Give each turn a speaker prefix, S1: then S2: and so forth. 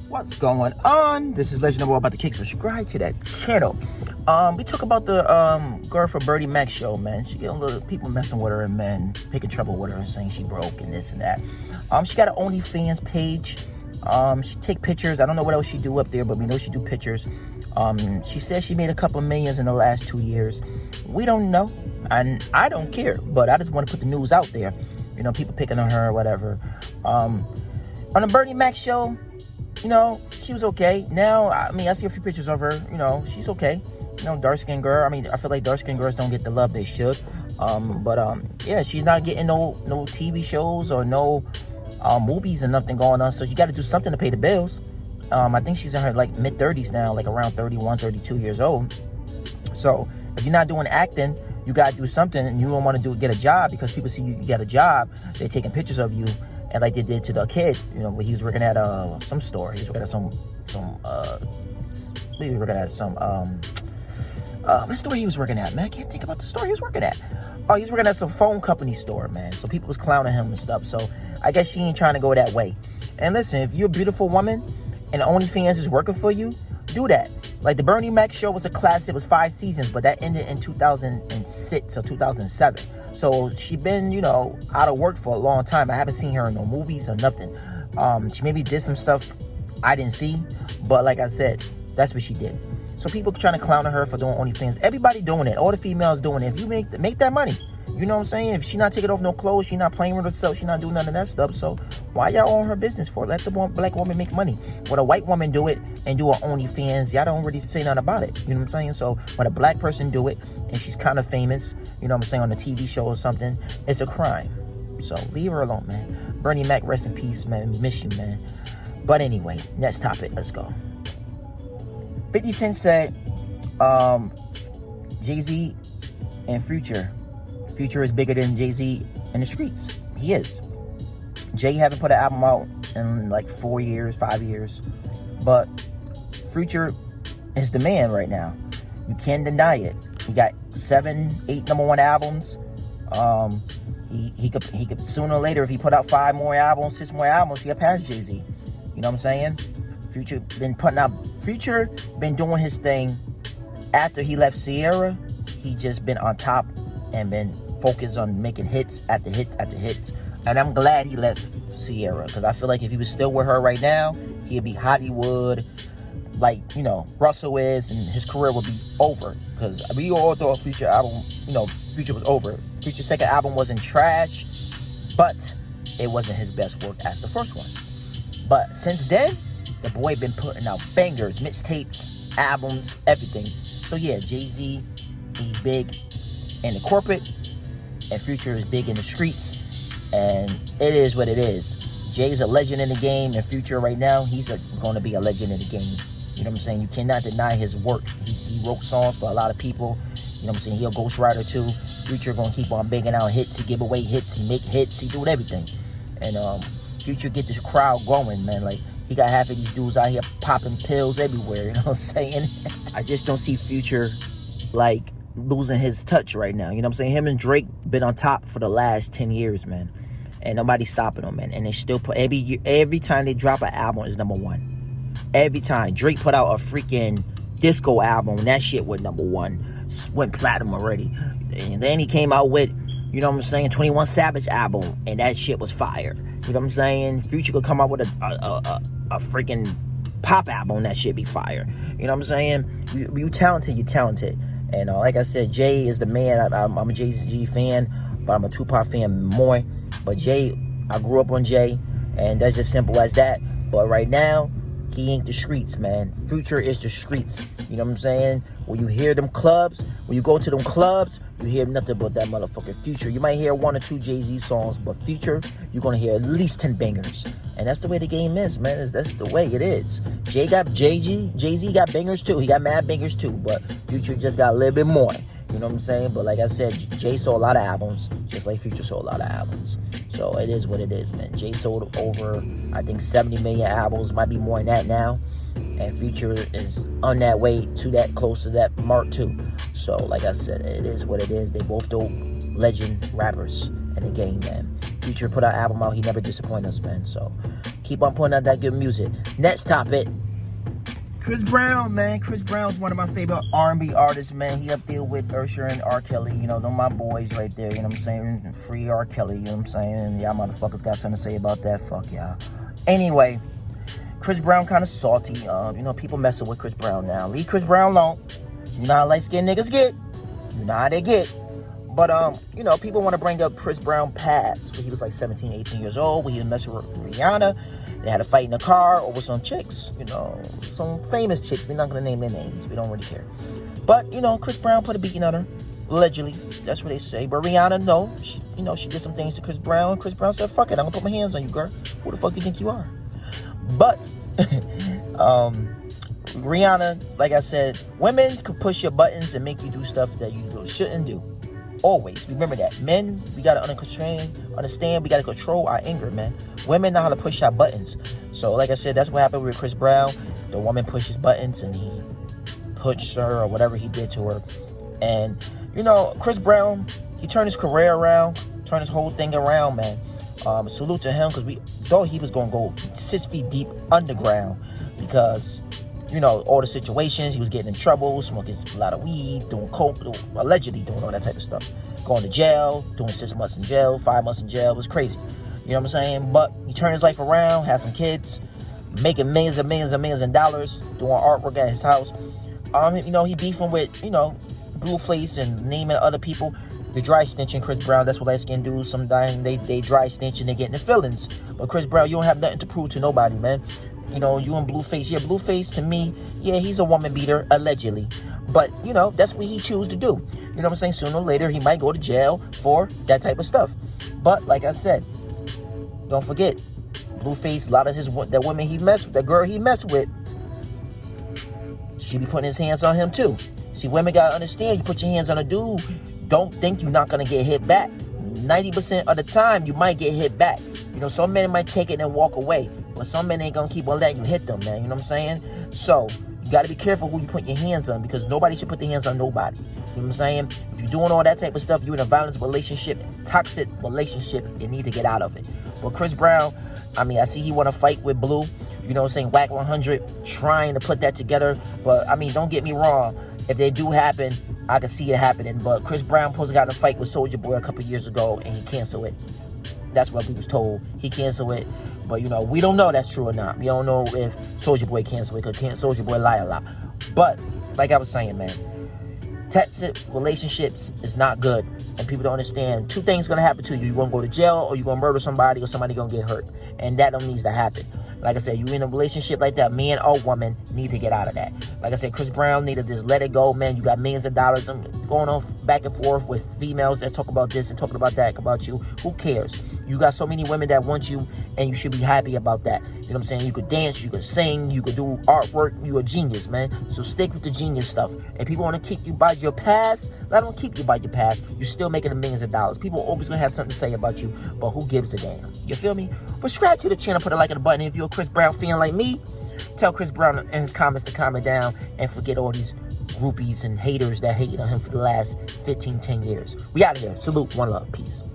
S1: What's going on? This is Legend of War about the Kick. Subscribe to that channel. We talk about the girl for Bernie Mac show, man. She getting a little people messing with her and men picking trouble with her and saying she broke and this and that. She got an OnlyFans page. She take pictures. I don't know what else she do up there, but we know she do pictures. She says she made a couple millions in the last 2 years. We don't know, and I don't care. But I just want to put the news out there. You know, people picking on her or whatever. On the Bernie Mac show, you know, she was okay. Now, I mean, I see a few pictures of her. You know, she's okay. You know, dark-skinned girl. I mean, I feel like dark-skinned girls don't get the love they should. Yeah, she's not getting no TV shows or no movies and nothing going on. So you got to do something to pay the bills. I think she's in her like mid-30s now, like around 31, 32 years old. So if you're not doing acting, you got to do something, and you don't want to get a job because people see you got a job. They're taking pictures of you. And like they did to the kid, you know, when he was working at some store. He was working at what store he was working at, man? I can't think about the store he was working at. Oh, he was working at some phone company store, man. So people was clowning him and stuff. So I guess she ain't trying to go that way. And listen, if you're a beautiful woman and OnlyFans is working for you, do that. Like the Bernie Mac show was a classic. It was 5 seasons, but that ended in 2006 or 2007. So she been, you know, out of work for a long time. I haven't seen her in no movies or nothing. She maybe did some stuff I didn't see, but like I said, that's what she did. So people trying to clown her for doing OnlyFans. Everybody doing it. All the females doing it. If you make that money, you know what I'm saying? If she not taking off no clothes, she not playing with herself, she not doing none of that stuff. So why y'all on her business for? Let the black woman make money. When a white woman do it and do her OnlyFans, y'all don't really say nothing about it. You know what I'm saying? So when a black person do it and she's kind of famous, you know what I'm saying, on a TV show or something, it's a crime. So leave her alone, man. Bernie Mac, rest in peace, man. Miss you, man. But anyway, next topic. Let's go. 50 Cent said Jay-Z and Future is bigger than Jay-Z in the streets. He is. Jay haven't put an album out in like 4 years, 5 years. But Future is the man right now. You can't deny it. He got 7, 8 number 1 albums. He could sooner or later, if he put out 5 more albums, 6 more albums, he'll pass Jay-Z. You know what I'm saying? Future been doing his thing. After he left Sierra, he just been on top and been focused on making hits after hits after hits. And I'm glad he left Sierra, because I feel like if he was still with her right now, he'd be Hollywood, like, you know, Russell is, and his career would be over. Because we all thought Future album, you know, Future was over. Future's second album wasn't trash, but it wasn't his best work as the first one. But since then, the boy been putting out bangers, mixtapes, albums, everything. So yeah, Jay-Z, he's big in the corporate, and Future is big in the streets, and it is what it is. Jay's a legend in the game, and Future right now, he's going to be a legend in the game. You know what I'm saying? You cannot deny his work. He wrote songs for a lot of people. You know what I'm saying? He a ghostwriter too. Future going to keep on banging out hits. He give away hits. He make hits. He do everything. And Future get this crowd going, man. Like, he got half of these dudes out here popping pills everywhere. You know what I'm saying? I just don't see Future, like, losing his touch right now. You know what I'm saying? Him and Drake been on top for the last 10 years, man. And nobody's stopping them, man. And they still put, every time they drop an album is number 1. Every time. Drake put out a freaking disco album, and that shit went number 1. Went platinum already. And then he came out with, you know what I'm saying, 21 Savage album, and that shit was fire. You know what I'm saying? Future could come out with a freaking pop album, that shit be fire. You know what I'm saying? You talented, you talented. And like I said, Jay is the man. I'm a Jay-Z fan, but I'm a Tupac fan more. But Jay, I grew up on Jay, and that's just simple as that. But right now, he ain't the streets, man. Future is the streets. You know what I'm saying? When you hear them clubs, when you go to them clubs, you hear nothing but that motherfucking Future. You might hear 1 or 2 Jay-Z songs, but Future, you're going to hear at least 10 bangers. And that's the way the game is, man. That's the way it is. Jay-Z got bangers too. He got mad bangers too, but Future just got a little bit more. You know what I'm saying? But like I said, Jay sold a lot of albums, just like Future sold a lot of albums. So it is what it is, man. Jay sold over, I think, 70 million albums. Might be more than that now. And Future is on that way to that, close to that mark too. So like I said, it is what it is. They both dope legend rappers in the game, man. Future put our album out. He never disappointed us, man. So Keep on putting out that good music. Next topic. Chris Brown, man. Chris Brown's one of my favorite R&B artists, man. He up there with Usher and R. Kelly. You know, they're my boys right there. You know what I'm saying? Free R. Kelly, you know what I'm saying? And y'all motherfuckers got something to say about that. Fuck y'all. Anyway, Chris Brown kind of salty. You know, people messing with Chris Brown now. Leave Chris Brown alone. You know how light-skinned niggas get. You know how they get. But, you know, people want to bring up Chris Brown past. When he was like 17, 18 years old. When he was messing with Rihanna. They had a fight in the car over some chicks. You know, some famous chicks. We're not going to name their names. We don't really care. But, you know, Chris Brown put a beating on her. Allegedly. That's what they say. But Rihanna, no. She, you know, she did some things to Chris Brown. And Chris Brown said, fuck it. I'm going to put my hands on you, girl. Who the fuck do you think you are? But, Rihanna, like I said, women could push your buttons and make you do stuff that you shouldn't do. Always. Remember that. Men, we got to understand, we got to control our anger, man. Women know how to push our buttons. So, like I said, that's what happened with Chris Brown. The woman pushed his buttons and he pushed her or whatever he did to her. And, you know, Chris Brown, he turned his career around, turned his whole thing around, man. Salute to him, because we thought he was going to go 6 feet deep underground because, you know, all the situations. He was getting in trouble, smoking a lot of weed, doing coke, allegedly doing all that type of stuff. Going to jail, doing 6 months in jail, 5 months in jail. It was crazy. You know what I'm saying? But he turned his life around, had some kids, making millions and millions and millions of dollars, doing artwork at his house. You know, he beefing with, you know, Blueface and naming other people. The dry snitching Chris Brown, that's what light-skinned dudes, sometimes they dry snitch and they get in the feelings. But Chris Brown, you don't have nothing to prove to nobody, man. You know, you and Blueface. Yeah, Blueface, to me, yeah, he's a woman beater, allegedly. But, you know, that's what he chooses to do. You know what I'm saying? Sooner or later, he might go to jail for that type of stuff. But, like I said, don't forget, Blueface, a lot of that women he messed with, that girl he messed with, she be putting his hands on him, too. See, women got to understand, you put your hands on a dude, don't think you're not going to get hit back. 90% of the time, you might get hit back. You know, some men might take it and walk away. But some men ain't going to keep on letting you hit them, man. You know what I'm saying? So, you got to be careful who you put your hands on, because nobody should put their hands on nobody. You know what I'm saying? If you're doing all that type of stuff, you're in a violent relationship, toxic relationship, you need to get out of it. But Chris Brown, I mean, I see he want to fight with Blue. You know what I'm saying? Whack 100, trying to put that together. But, I mean, don't get me wrong. If they do happen, I can see it happening. But Chris Brown supposed to got in a fight with Soulja Boy a couple years ago, and he canceled it. That's what we was told. He canceled it. But, you know, we don't know if that's true or not. We don't know if Soulja Boy canceled it, because Soulja Boy lie a lot. But, like I was saying, man, toxic relationships is not good. And people don't understand. 2 things going to happen to you. You're going to go to jail, or you're going to murder somebody, or somebody going to get hurt. And that don't need to happen. Like I said, you in a relationship like that, man or woman need to get out of that. Like I said, Chris Brown need to just let it go, man. You got millions of dollars. I'm going on back and forth with females that talk about this and talking about that about you. Who cares? You got so many women that want you, and you should be happy about that. You know what I'm saying? You could dance, you could sing, you could do artwork. You're a genius, man. So stick with the genius stuff. And people want to keep you by your past, let them keep you by your past. You're still making the millions of dollars. People always going to have something to say about you, but who gives a damn? You feel me? But subscribe to the channel, put a like on the button. If you're a Chris Brown fan like me, tell Chris Brown in his comments to comment down, and forget all these groupies and haters that hated on him for the last 10 years. We out of here. Salute, one love, peace.